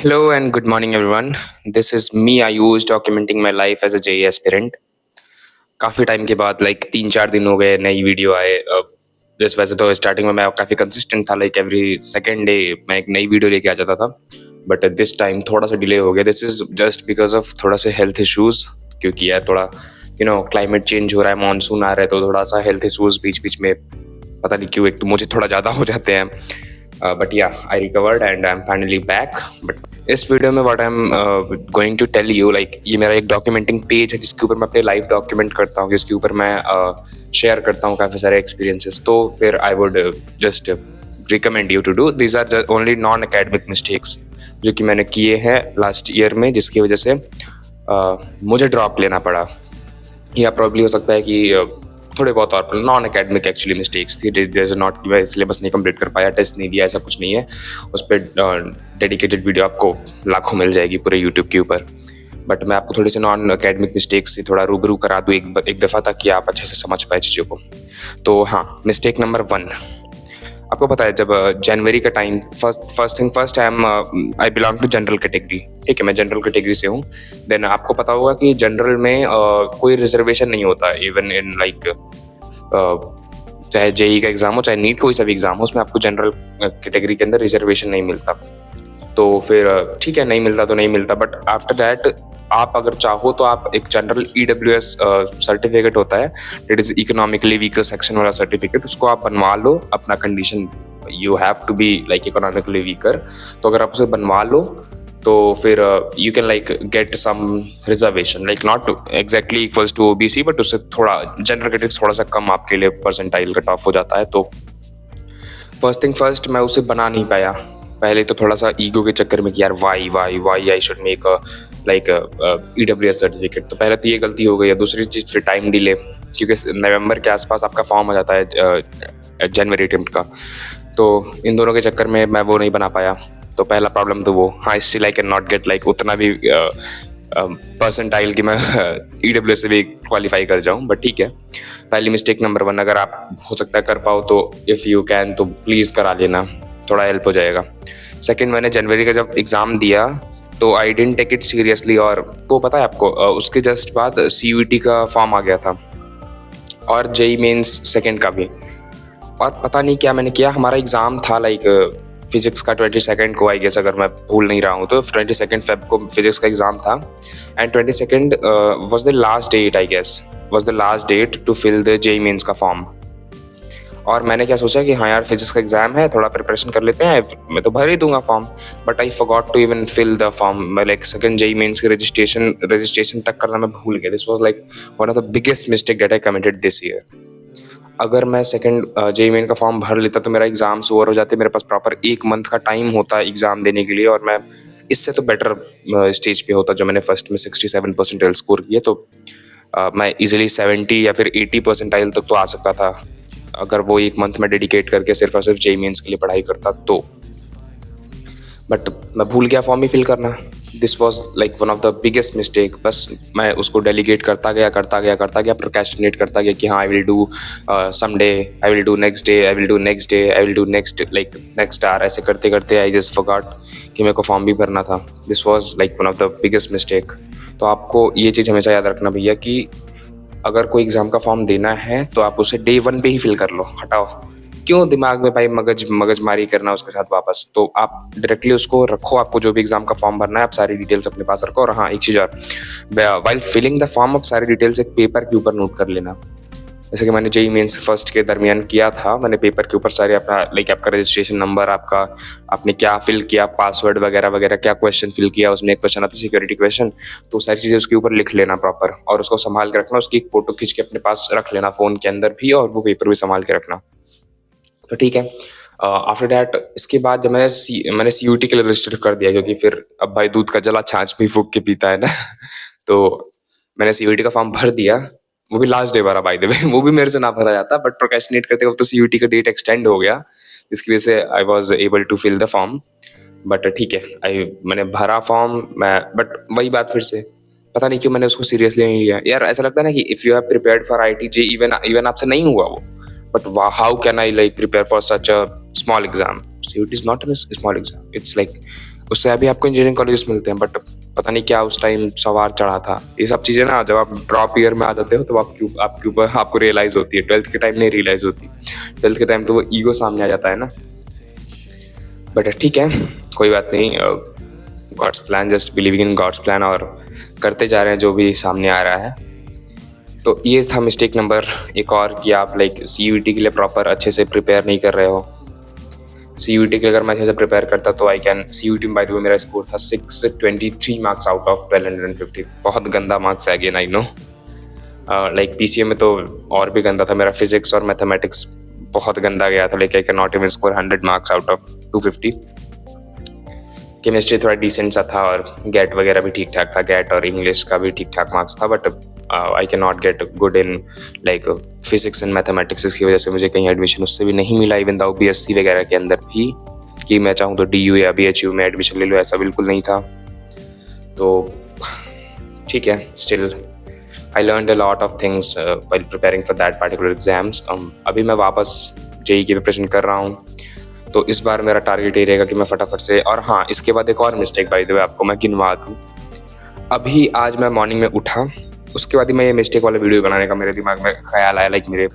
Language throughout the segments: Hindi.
Hello and good morning, everyone. This is me, Ayush, documenting my life as a JE aspirant. काफ़ी टाइम के बाद लाइक 3-4 दिन हो गए नई वीडियो आए। जिस वैसे तो स्टार्टिंग में मैं काफ़ी कंसिस्टेंट था, लाइक एवरी सेकेंड डे मैं एक नई वीडियो लेके आ जाता था। बट दिस टाइम थोड़ा सा डिले हो गया। This is just because of थोड़ा सा हेल्थ इश्यूज़, क्योंकि यार थोड़ा क्लाइमेट चेंज हो रहा है, मानसून आ रहा है, तो थोड़ा सा हेल्थ इश्यूज़ बीच बीच में पता नहीं क्यों एक तो मुझे थोड़ा ज़्यादा हो जाते हैं। But yeah I recovered and I am finally back. But इस वीडियो में what I am going to tell you, like ये मेरा एक डॉक्यूमेंटिंग पेज है जिसके ऊपर मैं अपने लाइफ डॉक्यूमेंट करता हूँ, जिसके ऊपर मैं शेयर करता हूँ काफ़ी सारे एक्सपीरियंसेस। तो फिर I would just recommend you to do this are only non academic mistakes जो कि मैंने किए हैं लास्ट ईयर में, जिसकी वजह से मुझे ड्रॉप लेना पड़ा। या प्रॉब्ली हो सकता है कि थोड़े बहुत और नॉन अकेडमिक एक्चुअली मिस्टेक्स थी। जैसे नॉट कि मैं सिलेबस नहीं कंप्लीट कर पाया, टेस्ट नहीं दिया, ऐसा कुछ नहीं है। उस पर डेडिकेटेड वीडियो आपको लाखों मिल जाएगी पूरे यूट्यूब के ऊपर। बट मैं आपको थोड़ी सी नॉन अकेडमिक मिस्टेक्स से थोड़ा रूबरू करा दूँ एक दफ़ा, ताकि आप अच्छे से समझ पाए चीज़ों को। तो हाँ, मिस्टेक नंबर 1, आपको पता है जब जनवरी का time, first I belong to general category. ठीक है, मैं जनरल कैटेगरी से हूँ। देन आपको पता होगा कि जनरल में कोई रिजर्वेशन नहीं होता, इवन इन लाइक चाहे जेई का एग्जाम हो, चाहे नीट कोई सा भी एग्जाम हो, उसमें आपको जनरल कैटेगरी के अंदर रिजर्वेशन नहीं मिलता। तो फिर ठीक है, नहीं मिलता तो नहीं मिलता। बट आफ्टर दैट आप अगर चाहो तो आप एक जनरल EWS सर्टिफिकेट होता है, it is economically weaker section वाला सर्टिफिकेट, उसको आप बनवा लो। अपना condition you have to be like economically weaker, तो अगर आप उसे बनवा लो तो फिर you can like get some reservation, like not exactly equals to OBC, but उससे थोड़ा जनरल कैटेगरी थोड़ा सा कम आपके लिए परसेंटाइल कट ऑफ हो जाता है। तो फर्स्ट थिंग फर्स्ट, मैं उसे बना नहीं पाया। पहले तो थोड़ा सा ईगो के चक्कर में कि यार why I should make like EWS certificate, तो पहले तो ये गलती हो गई है। दूसरी चीज़ फिर टाइम डिले, क्योंकि नवंबर के आसपास आपका फॉर्म आ जाता है जनवरी अटेम्प्ट का। तो इन दोनों के चक्कर में मैं वो नहीं बना पाया। तो पहला प्रॉब्लम तो वो। हाँ, still I can not get like उतना भी परसेंटाइल कि मैं EWS से भी क्वालिफाई कर जाऊँ, बट ठीक है। पहली मिस्टेक नंबर 1, अगर आप हो सकता है कर पाओ तो इफ़ यू कैन तो प्लीज़ करा लेना, थोड़ा हेल्प हो जाएगा। सेकंड, मैंने जनवरी का जब एग्ज़ाम दिया तो I didn't take it seriously, और वो पता है आपको उसके जस्ट बाद CUET का फॉर्म आ गया था और JEE मेंस सेकंड का भी। और पता नहीं क्या मैंने किया, हमारा एग्ज़ाम था लाइक फिजिक्स का 22 को, आई गेस अगर मैं भूल नहीं रहा हूँ तो 22 फेब को फिजिक्स का एग्ज़ाम था। And 22 was the last date, I guess was the last date to fill the JEE mains का फॉर्म। और मैंने क्या सोचा कि हाँ यार, फिजिक्स का एग्जाम है, थोड़ा प्रिपरेशन कर लेते हैं, मैं तो भर ही दूंगा form. But I forgot to even fill the form. मैं लाइक सेकंड JEE मेंस के रजिस्ट्रेशन तक करना मैं भूल गया। This was like one of the biggest mistake that I committed this year. अगर मैं सेकंड JEE मेन का फॉर्म भर लेता तो मेरा एग्जाम्स ओवर हो जाते, मेरे पास प्रॉपर 1 मंथ का टाइम होता है एग्जाम देने के लिए, और मैं इससे तो बेटर स्टेज पे होता। जो मैंने फर्स्ट में 67 परसेंटाइल स्कोर किए, तो मैं इजीली 70 या फिर 80 परसेंटाइल तक तो आ सकता था, अगर वो 1 मंथ में डेडिकेट करके सिर्फ और सिर्फ JEE मेंस के लिए पढ़ाई करता तो। बट मैं भूल गया फॉर्म ही फिल करना। This was like one of the biggest mistake. बस मैं उसको डेलीगेट करता गया, प्रोक्रेस्टिनेट करता गया कि हाँ, I will do someday, I will do next day, I will do next day, I will do next hour. ऐसे करते करते आई जस्ट फॉरगॉट कि मेरे को फॉर्म भी भरना था। This was like one of the biggest mistake. तो आपको ये चीज़ हमेशा याद रखना भैया कि अगर कोई एग्ज़ाम का फॉर्म देना है तो आप उसे डे 1 पे ही फिल कर लो। हटाओ, क्यों दिमाग में भाई मगजमारी करना उसके साथ वापस। तो आप डायरेक्टली उसको रखो, आपको जो भी एग्जाम का फॉर्म भरना है आप सारी डिटेल्स अपने पास रखो। और हाँ, एक चीज़ और, वाइल फिलिंग द फॉर्म आप सारी डिटेल्स एक पेपर के ऊपर नोट कर लेना। जैसे कि मैंने JEE मेंस फर्स्ट के दरमियान किया था, मैंने पेपर के ऊपर सारे अपना लाइक आपका रजिस्ट्रेशन नंबर, आपका आपने क्या फिल किया, पासवर्ड वगैरह वगैरह, क्या क्वेश्चन फिल किया, उसमें एक क्वेश्चन आता है सिक्योरिटी क्वेश्चन, तो सारी चीज़ें उसके ऊपर लिख लेना प्रॉपर, और उसको संभाल के रखना। उसकी एक फ़ोटो खींच के अपने पास रख लेना फ़ोन के अंदर भी, और वो पेपर भी संभाल के रखना। तो ठीक है। आफ्टर डैट इसके बाद जब मैंने CUET के लिए रजिस्टर कर दिया, क्योंकि फिर अब भाई दूध का जला छाछ भी फूक के पीता है ना। तो मैंने CUET का फॉर्म भर दिया, वो भी लास्ट डे भरा बाय द वे। वो भी मेरे से ना भरा जाता, बट प्रोक्रेस्टिनेट करते वक्त तो CUET का डेट एक्सटेंड हो गया, जिसकी वजह से I was able to fill the form. But ठीक है, मैंने भरा फॉर्म, बट वही बात फिर से, पता नहीं क्यों मैंने उसको सीरियसली नहीं लिया। यार ऐसा लगता है ना कि if you have prepared for IIT JEE, even आपसे नहीं हुआ वो, but how can I like prepare for such a small exam? CUET is not a small exam. It's like उससे अभी आपको इंजीनियरिंग कॉलेजेस मिलते हैं, बट पता नहीं क्या उस टाइम सवार चढ़ा था। ये सब चीज़ें ना जब आप ड्रॉप ईयर में आ जाते हो तो आपके ऊपर आपको रियलाइज़ होती है। 12th के टाइम नहीं रियलाइज़ होती। 12th के टाइम तो वो ईगो सामने आ जाता है ना। बट ठीक है, कोई बात नहीं। God's plan, just believing in God's plan और करते जा रहे हैं जो भी सामने आ रहा है। तो ये था मिस्टेक नंबर एक और, कि आप लाइक CUET के लिए प्रॉपर अच्छे से प्रिपेयर नहीं कर रहे हो। CUET के लिए अगर मैं अच्छे से प्रिपेयर करता तो आई कैन, CUET में बाय द वे मेरा स्कोर था 623 मार्क्स आउट ऑफ 1250। बहुत गंदा मार्क्स है again, I know. Like PCM में तो और भी गंदा था मेरा। फिजिक्स और मैथमेटिक्स बहुत गंदा गया था, like I can not even score 100 marks out of 250। Chemistry थोड़ा डिसेंट सा था और गेट वगैरह भी ठीक ठाक था। गेट और इंग्लिश का भी ठीक ठाक मार्क्स था, but I can not get good in like physics and mathematics. इसकी वजह से मुझे कहीं एडमिशन उससे भी नहीं मिला, इवन दाउ BSc वगैरह के अंदर भी, कि मैं चाहूँ तो DU या BHU में एडमिशन ले लो, ऐसा बिल्कुल नहीं था। तो ठीक है, still I learned a lot of things while preparing for that particular exams. अभी मैं वापस JEE की प्रिपरेशन कर रहा हूँ, तो इस बार मेरा टारगेट ये रहेगा कि मैं फटाफट से। और हाँ, इसके बाद एक और मिस्टेक बाय द वे आपको मैं गिनवा दूँ। अभी आज मैं मॉर्निंग में उठा, उसके बाद ही मैं ये मिस्टेक वाला वीडियो बनाने का मेरे दिमाग में ख्याल आया, लाइक मेरे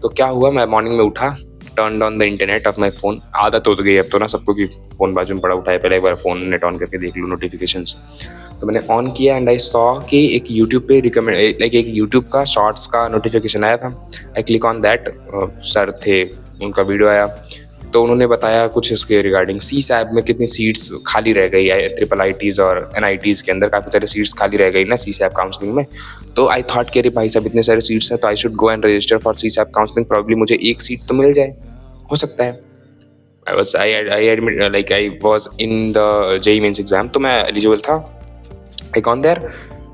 तो क्या हुआ, मैं मॉर्निंग में उठा, turn on the internet of my phone. आदत हो गई अब तो ना सबको कि फ़ोन बाजू में पड़ा उठाए, पहले एक बार फ़ोन नेट ऑन करके देख लूँ नोटिफिकेशंस। तो मैंने ऑन किया एंड आई सॉ कि एक यूट्यूब पे रिकमेंड, लाइक एक यूट्यूब का शॉर्ट्स का नोटिफिकेशन आया था। I click on that, sir थे, उनका वीडियो आया, तो उन्होंने बताया कुछ इसके रिगार्डिंग CSAB में कितनी सीट्स खाली रह गई है, IIITs और NITs के अंदर काफ़ी सारी सीट्स खाली रह गई ना CSAB काउंसलिंग में। तो आई थॉट कि अरे भाई साहब इतने सारे सीट्स हैं तो I should go and register for CSAB counselling, probably मुझे एक सीट तो मिल जाए, हो सकता है। I was in the JEE mains exam, तो मैं एलिजिबल था। आई गॉन देयर,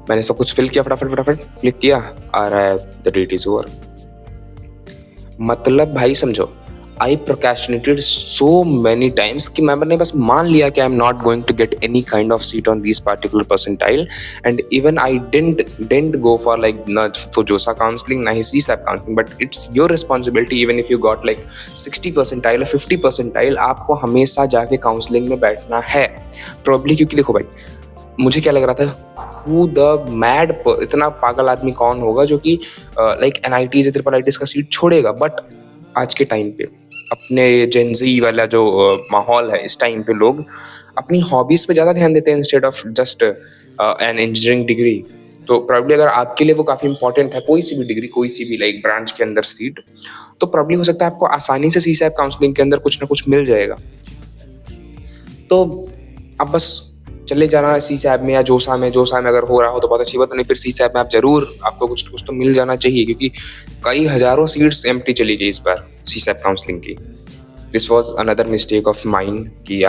मैंने सब कुछ फिल किया, फटाफट क्लिक किया, आ रहा है द डेट इज ओवर। मतलब भाई समझो, आई प्रोक्रेस्टिनेटेड सो मैनी टाइम्स कि मैंने बस मान लिया कि I am not going to get any kind of seat on this particular percentile, and even I didn't go for like न तो जोसा काउंसलिंग ना ही CSAB counselling. But it's your responsibility, even if you got like 60 percentile और 50 परसेंटाइल, आपको हमेशा जाके काउंसलिंग में बैठना है प्रॉब्ली। क्योंकि देखो भाई, मुझे क्या लग रहा था, हु द मैड, इतना पागल आदमी कौन होगा जो कि लाइक NITs या IIITs का सीट छोड़ेगा। बट आज के टाइम पे अपने जेनजी वाला जो माहौल है, इस टाइम पे लोग अपनी हॉबीज पे ज़्यादा ध्यान देते हैं instead of just an engineering degree. तो प्रॉब्ली अगर आपके लिए वो काफ़ी इंपॉर्टेंट है, कोई सी भी डिग्री, कोई सी भी लाइक ब्रांच के अंदर सीट, तो प्रॉब्ली हो सकता है आपको आसानी से CSAB काउंसलिंग के अंदर कुछ ना कुछ मिल जाएगा। तो अब बस चले जाना CSAB में या जोसा में अगर हो रहा हो तो बहुत अच्छी बात, नहीं फिर CSAB में आप जरूर, आपको कुछ कुछ तो मिल जाना चाहिए, क्योंकि कई हजारों सीट्स एम्प्टी चली गई इस बार CSAB काउंसलिंग की। This was another mistake of mind कि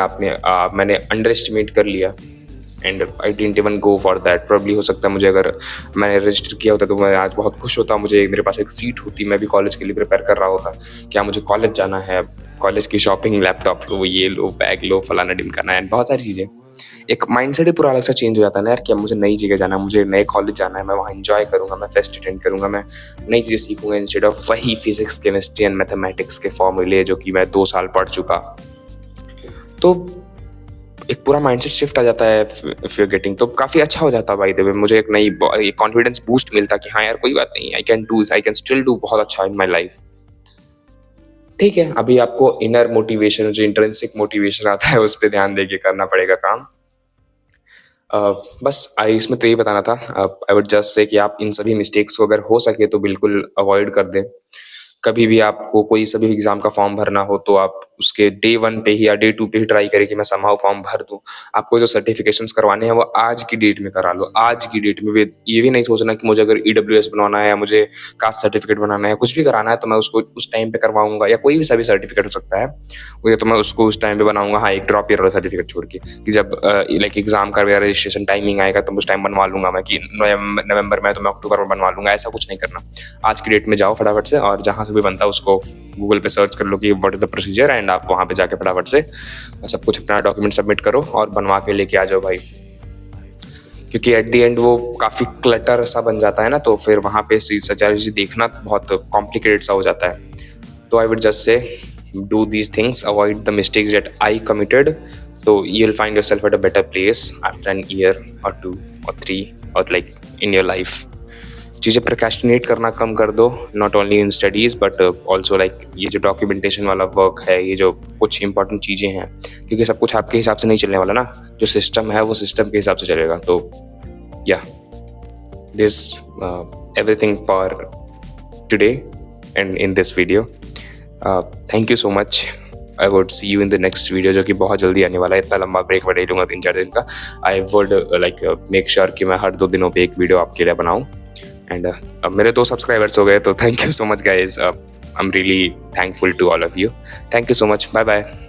मैंने अंडर एस्टिमेट कर लिया and I didn't even go for that. Probably हो सकता है मुझे, अगर मैंने रजिस्टर किया होता तो मैं आज बहुत खुश होता, मेरे पास एक सीट होती, मैं भी कॉलेज के लिए प्रिपेयर कर रहा होता। क्या मुझे कॉलेज जाना है, कॉलेज की शॉपिंग, लैपटॉप लो, ये लो, बैग लो, फलाना ढिमकाना है, बहुत सारी चीज़ें। एक माइंडसेट ही पूरा अलग सा चेंज हो जाता है ना यार, कि मुझे नई जगह जाना है, मुझे नए कॉलेज जाना है, मैं वहाँ एंजॉय करूँगा, मैं फेस्ट अटेंड करूँगा, मैं नई चीज़ें सीखूंगा इंस्टेड ऑफ वही फिजिक्स, केमिस्ट्री एंड मैथमेटिक्स के फॉर्मूले जो कि मैं 2 साल पढ़ चुका। तो एक पूरा माइंडसेट शिफ्ट आ जाता है इफ यू गेटिंग, तो काफ़ी अच्छा हो जाता है बाय द वे। मुझे एक नई कॉन्फिडेंस बूस्ट मिलता कि हाँ यार कोई बात नहीं, आई कैन स्टिल डू बहुत अच्छा इन माई लाइफ। ठीक है, अभी आपको इनर मोटिवेशन, जो इंट्रिंसिक मोटिवेशन आता है, उस पर ध्यान देके करना पड़ेगा काम। बस इसमें तो यही बताना था। आई वुड जस्ट से कि आप इन सभी मिस्टेक्स को अगर हो सके तो बिल्कुल अवॉइड कर दें। कभी भी आपको कोई सभी एग्जाम का फॉर्म भरना हो तो आप उसके डे 1 पे ही या डे 2 पे ही ट्राई करें कि मैं समहाउ फॉर्म भर दूं। आपको जो सर्टिफिकेशंस करवाने हैं वो आज की डेट में करा लो, आज की डेट में। ये भी नहीं सोचना कि मुझे अगर EWS बनवाना है या मुझे कास्ट सर्टिफिकेट बनाना है, कुछ भी कराना है तो मैं उसको उस टाइम पे करवाऊंगा, या कोई भी सभी सर्टिफिकेट हो सकता है वो, तो मैं उसको उस टाइम पे बनाऊंगा। हाँ, एक ड्रॉप ईयर वाला सर्टिफिकेट छोड़ के, कि जब लाइक एग्जाम का रजिस्ट्रेशन टाइमिंग आएगा तो उस टाइम बनवा लूंगा मैं, कि नवंबर में तो मैं अक्टूबर में बनवा लूंगा। ऐसा कुछ नहीं करना, आज की डेट में जाओ फटाफट से, और जहाँ से भी बनता है उसको गूगल पे सर्च कर लो कि what is the procedure, and आप वहाँ पे जाके फटाफट से सब कुछ अपना डॉक्यूमेंट सबमिट करो और बनवा के लेके आ जाओ भाई। क्योंकि एट द एंड वो काफ़ी क्लटर सा बन जाता है ना, तो फिर वहाँ पे सारी चीज़ देखना बहुत कॉम्प्लिकेटेड सा हो जाता है। तो आई would just say do these things, avoid the mistakes that I committed, तो you'll find yourself at a better place after an year or 2 or 3 or like in your life. चीज़ें प्रोक्रेस्टिनेट करना कम कर दो, not only in studies but also like ये जो डॉक्यूमेंटेशन वाला वर्क है, ये जो कुछ इंपॉर्टेंट चीज़ें हैं, क्योंकि सब कुछ आपके हिसाब से नहीं चलने वाला ना, जो सिस्टम है वो सिस्टम के हिसाब से चलेगा. तो या this everything for today and in this video. Thank you so much. I would see you in the next video, जो कि बहुत जल्दी आने वाला है. इतना लंबा ब्रेक मैं ले लूँगा 3-4 दिन का. I would like make sure कि मैं हर 2 दिनों पे एक वीडियो आपके लिए बनाऊँ. एंड अब मेरे 2 सब्सक्राइबर्स हो गए, तो thank you so much guys. I am really thankful to all of you. Thank you so much. Bye bye.